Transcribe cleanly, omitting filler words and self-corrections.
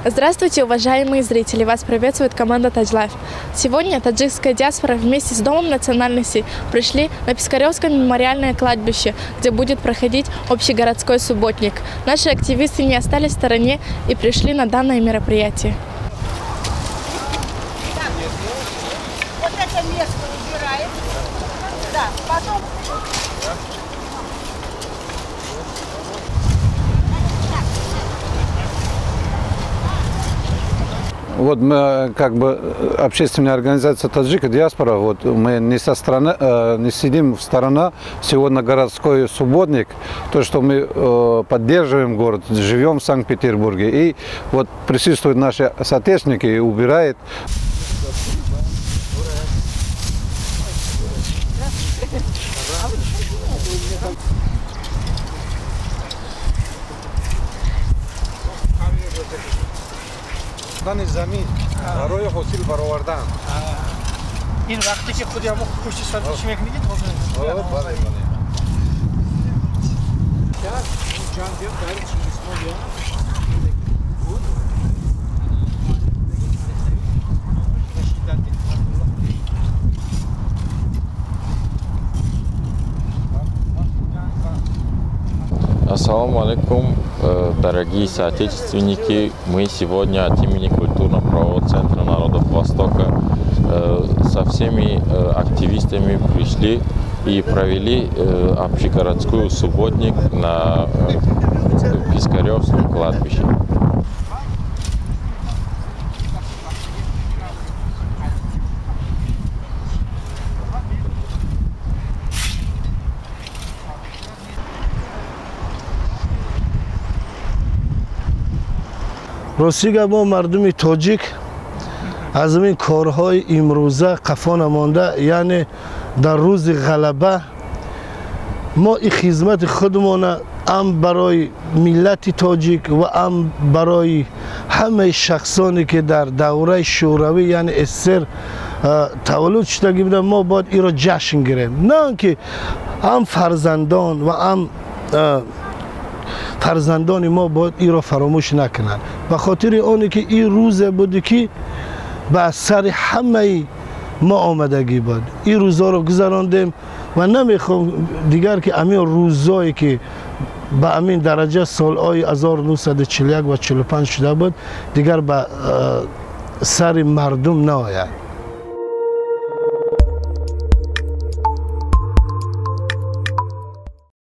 Здравствуйте, уважаемые зрители! Вас приветствует команда Таджлайф. Сегодня таджикская диаспора вместе с Домом национальности пришли на Пискаревское мемориальное кладбище, где будет проходить общегородской субботник. Наши активисты не остались в стороне и пришли на данное мероприятие. Вот это место убираем. Да, потом... Вот мы, как бы, общественная организация «Таджика диаспора», вот мы не сидим в стороне. Сегодня городской субботник, то, что мы поддерживаем город, живем в Санкт-Петербурге. И вот присутствуют наши соотечественники и убирают. زمین برای حاصل برآوردن این وقتی که خودی هم پشت سرش میکنید بله Ассаламу алейкум, дорогие соотечественники. Мы сегодня от имени Культурно-правового центра народов Востока со всеми активистами пришли и провели общегородскую субботник на Пискаревском кладбище. راستی ما مردم تاجیک از این کارهای امروزه قفا نمانده، یعنی در روز غلبه ما این خدمت خودمون هم برای ملت تاجیک و هم برای همه شخصانی که در دوره شوروی یعنی استر تولد شدگی بودن، ما باید این را جشن گیریم. نه که هم فرزندان و هم فرزندان ما باید این را فراموش نکنند. به خاطر آنی که این روز بودی که به سر همه ما آمدگی بود، این روزا را گذراندیم و نمیخوام دیگر که همین روزایی که به همین درجه سالهای 1941 و 45 شده بود دیگر به سر مردم نآید.